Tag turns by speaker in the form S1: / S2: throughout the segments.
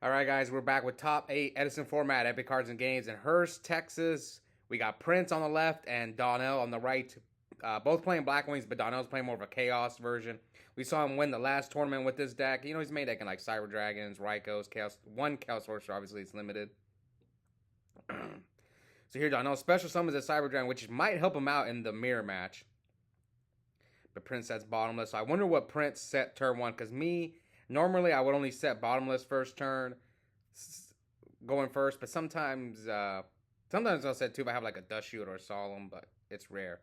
S1: All right, guys, we're back with top 8 Edison format epic cards and games in Hurst, Texas. We got Prince on the left and Donnell on the right. Both playing Blackwings, but Donnell's playing more of a Chaos version. We saw him win the last tournament with this deck. You know, he's made decking like Cyber Dragons, Rykos, Chaos. One Chaos Sorcerer, obviously, it's limited. So here, Donnell special summons a Cyber Dragon, which might help him out in the mirror match. But Prince sets bottomless. So I wonder what Prince set turn 1, because normally I would only set bottomless first turn, going first, but sometimes I'll set 2 if I have like a Dust Shield or a Solemn, but it's rare.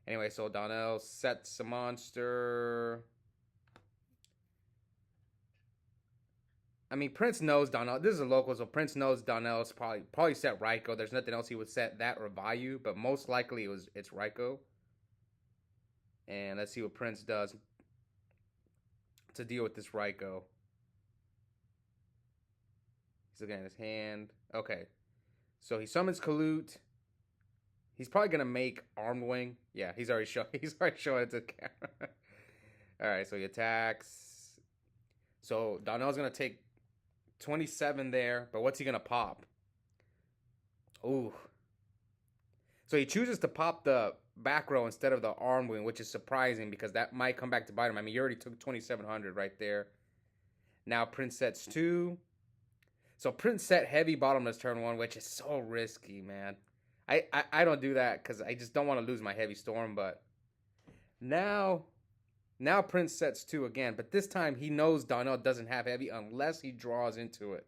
S1: Anyway, so Donnell sets a monster. I mean, Prince knows Donnell. This is a local, so Prince knows Donnell's probably set Raikou. There's nothing else he would set, that or Vayu, but most likely it's Raikou. And let's see what Prince does to deal with this Raikou. He's looking at his hand. Okay. So he summons Kalut. He's probably gonna make Armed Wing. Yeah, he's already showing it to the camera. Alright, so he attacks. So Donnell's gonna take 27 there, but what's he gonna pop? Ooh. So he chooses to pop the back row instead of the Armed Wing, which is surprising because that might come back to bite him. I mean, you already took 2,700 right there. Now Prince sets 2. So Prince set heavy bottomless turn 1, which is so risky, man. I don't do that because I just don't want to lose my heavy storm. But now Prince sets 2 again. But this time he knows Donnell doesn't have heavy unless he draws into it.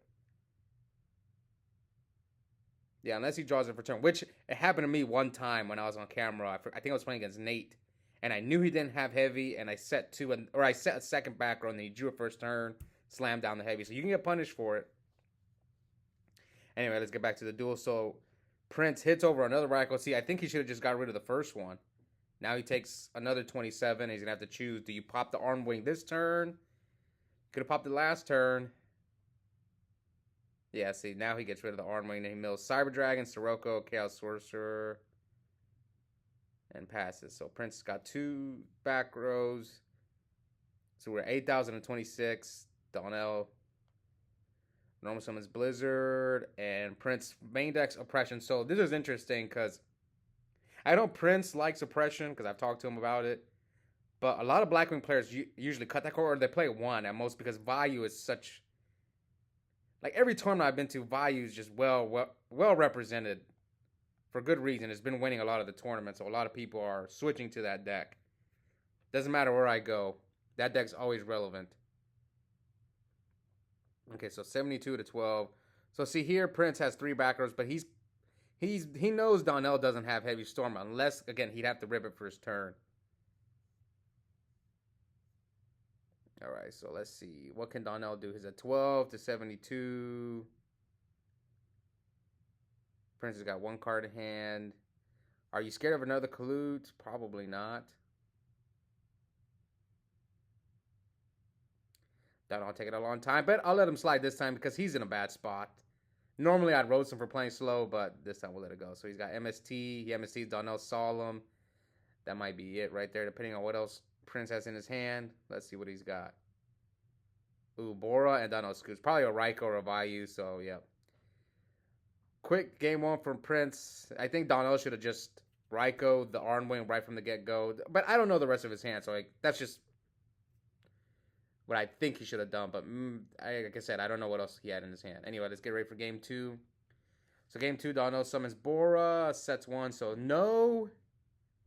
S1: Yeah, unless he draws it for turn, which it happened to me one time when I was on camera. I think I was playing against Nate, and I knew he didn't have heavy, and I set 2, or I set a second back row, and then he drew a first turn, slammed down the heavy. So you can get punished for it. Anyway, let's get back to the duel. So Prince hits over another Raikou. See, I think he should have just got rid of the first one. Now he takes another 27. He's going to have to choose. Do you pop the Armed Wing this turn? Could have popped it last turn. Yeah, see, now he gets rid of the Armed Wing. And he mills Cyber Dragon, Sirocco, Chaos Sorcerer, and passes. So Prince got 2 back rows. So we're 8,026. Donnell normal summons Blizzard, and Prince main deck's Oppression. So this is interesting because I know Prince likes Oppression because I've talked to him about it. But a lot of Blackwing players usually cut that card, or they play 1 at most because Vayu is such... Like every tournament I've been to, Vayu is just well represented for good reason. It's been winning a lot of the tournaments, so a lot of people are switching to that deck. Doesn't matter where I go, that deck's always relevant. Okay, so 72 to 12. So see here, Prince has 3 back rows, but he knows Donnell doesn't have heavy storm unless, again, he'd have to rip it for his turn. All right, so let's see. What can Donnell do? He's at 12 to 72. Prince has got 1 card in hand. Are you scared of another Kalut? Probably not. That'll take it a long time, but I'll let him slide this time because he's in a bad spot. Normally I'd roast him for playing slow, but this time we'll let it go. So he's got MST. He MST's Donnell Solemn. That might be it right there, depending on what else Prince has in his hand. Let's see what he's got. Ooh, Bora and Donnell Scoots. Probably a Raikou or a Vayu, so yeah. Quick game 1 from Prince. I think Donnell should have just Raikou the Armed Wing right from the get-go. But I don't know the rest of his hand, so that's just what I think he should have done. But like I said, I don't know what else he had in his hand. Anyway, let's get ready for game 2. So game 2, Donnell summons Bora, sets 1. So no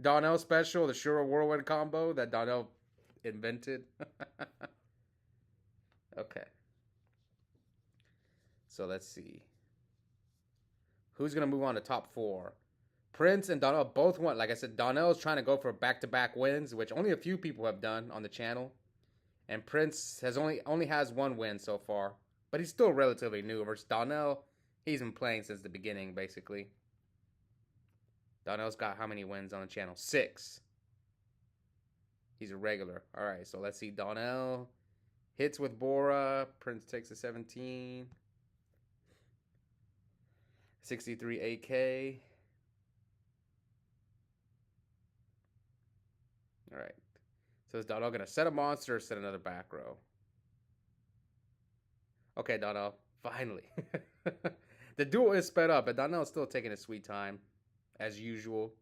S1: Donnell special, the Shura Whirlwind combo that Donnell invented. Okay. So let's see. Who's going to move on to top 4? Prince and Donnell both won. Like I said, Donnell's trying to go for back-to-back wins, which only a few people have done on the channel. And Prince has only has 1 win so far. But he's still relatively new. Versus Donnell, he's been playing since the beginning, basically. Donnell's got how many wins on the channel? 6. He's a regular. All right, so let's see. Donnell hits with Bora. Prince takes a 17. 63 AK. All right. So is Donnell going to set a monster or set another back row? Okay, Donnell. Finally. The duel is sped up, but Donnell's still taking his sweet time, as usual.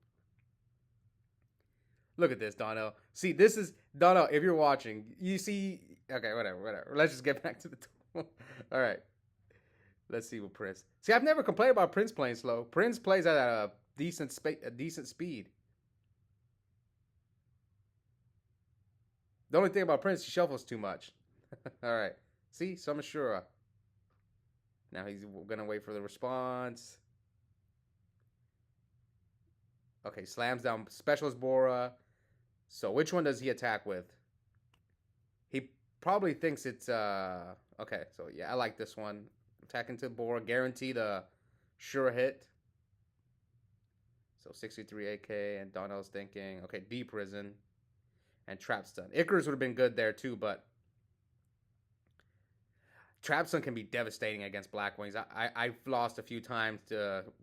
S1: Look at this, Donnell. See, this is Donnell. If you're watching, you see. Okay, whatever. Let's just get back to the duel. All right. Let's see what Prince. See, I've never complained about Prince playing slow. Prince plays at a decent speed. The only thing about Prince, he shuffles too much. All right. See, Samashura. Now he's gonna wait for the response. Okay, slams down Specialist Bora. So which one does he attack with? He probably thinks it's okay, so yeah, I like this one. Attack into Bora, guarantee the sure hit. So 63 AK, and Donnell's thinking, okay, D prison and trap stun. Icarus would have been good there too, but trap stun can be devastating against Blackwings. I've lost a few times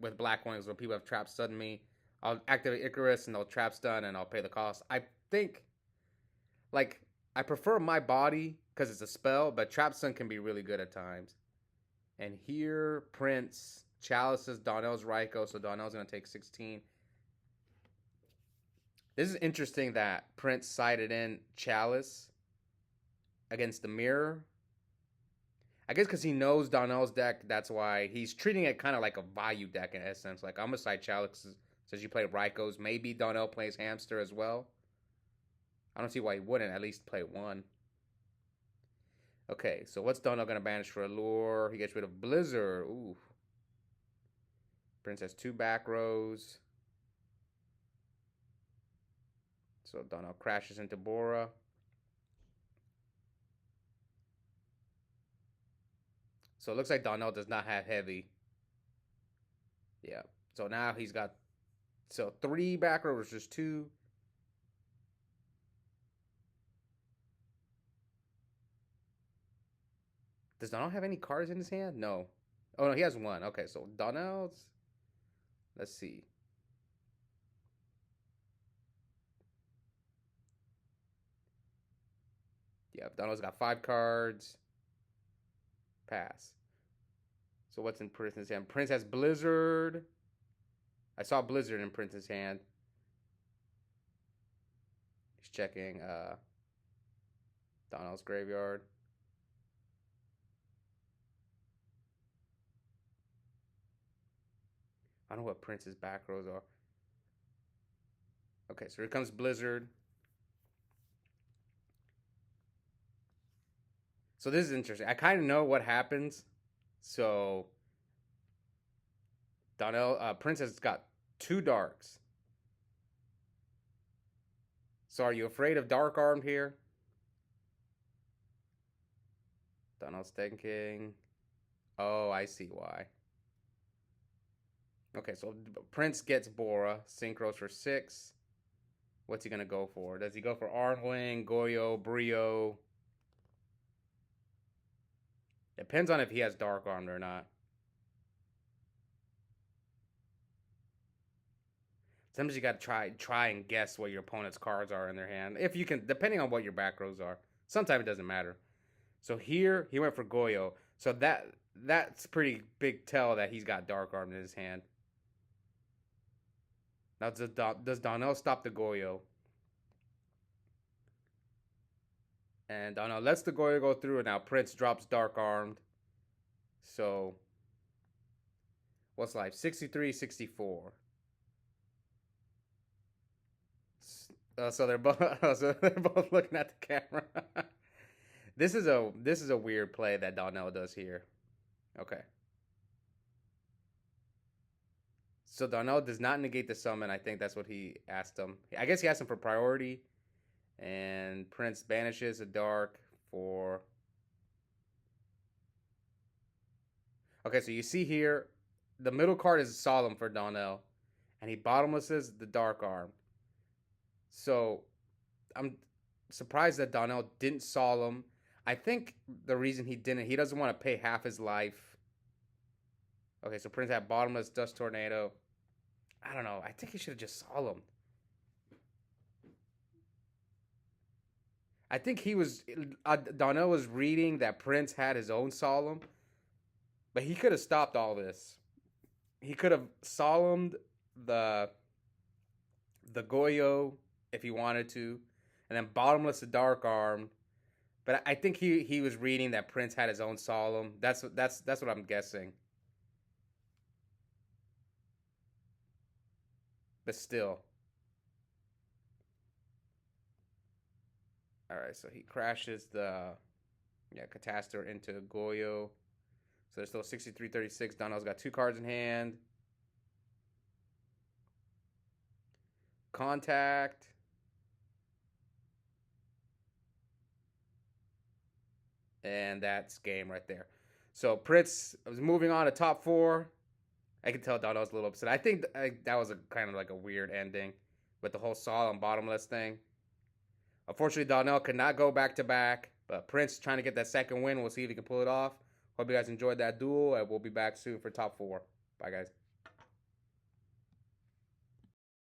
S1: with Blackwings when people have trap stunned me. I'll activate Icarus and they'll trap stun and I'll pay the cost. I think, like, I prefer my body because it's a spell, but trap stun can be really good at times. And here, Prince chalices Donnell's Raikou, so Donnell's going to take 16. This is interesting that Prince sided in Chalice against the Mirror. I guess because he knows Donnell's deck, that's why he's treating it kind of like a value deck in essence. Like, I'm going to side Chalice since you play Raikou's. Maybe Donnell plays Hamster as well. I don't see why he wouldn't at least play one. Okay, so what's Donnell going to banish for Allure? He gets rid of Blizzard. Ooh. Prince has 2 back rows. So Donnell crashes into Bora. So it looks like Donnell does not have heavy. Yeah. So now he's got 3 back rows versus 2. Does Donnell have any cards in his hand? No. Oh, no, he has 1. Okay, so Donnell's... Let's see. Yeah, Donnell's got 5 cards. Pass. So what's in Prince's hand? Prince has Blizzard. I saw Blizzard in Prince's hand. He's checking Donnell's graveyard. I don't know what Prince's back rows are. Okay, so here comes Blizzard. So this is interesting. I kind of know what happens. So Prince has got 2 darks. So are you afraid of Dark Armed here? Donnell's thinking. Oh, I see why. Okay, so Prince gets Bora. Synchros for 6. What's he going to go for? Does he go for Armwing, Goyo, Brio? Depends on if he has Dark Armed or not. Sometimes you got to try and guess what your opponent's cards are in their hand. If you can, depending on what your back rows are. Sometimes it doesn't matter. So here, he went for Goyo. So that's pretty big tell that he's got Dark Armed in his hand. Now, does Donnell stop the Goyo? And Donnell lets the Goyo go through, and now Prince drops Dark Armed. So, what's life? 63, 64. So they're both looking at the camera. This is a weird play that Donnell does here. Okay. So Donnell does not negate the summon. I think that's what he asked him. I guess he asked him for priority. And Prince banishes a dark for... Okay, so you see here, the middle card is Solemn for Donnell. And he bottomlesses the Dark Arm. So I'm surprised that Donnell didn't Solemn. I think the reason he didn't, he doesn't want to pay half his life. Okay, so Prince had bottomless Dust Tornado. I don't know. I think he should have just Solemn. I think he was Donnell was reading that Prince had his own solemn, but he could have stopped all this. He could have solemned the the Goyo if he wanted to, and then bottomless the dark arm. But I think he was reading that Prince had his own solemn. That's what I'm guessing. But still, all right. So he crashes the Catastor into Goyo. So there's still 63-36. Donnell's got two cards in hand. Contact. And that's game right there. So Prince was moving on to top four. I can tell Donnell's a little upset. I think that was a kind of like a weird ending with the whole Saul and bottomless thing. Unfortunately, Donnell could not go back to back, but Prince trying to get that second win. We'll see if he can pull it off. Hope you guys enjoyed that duel, and we'll be back soon for top four. Bye, guys.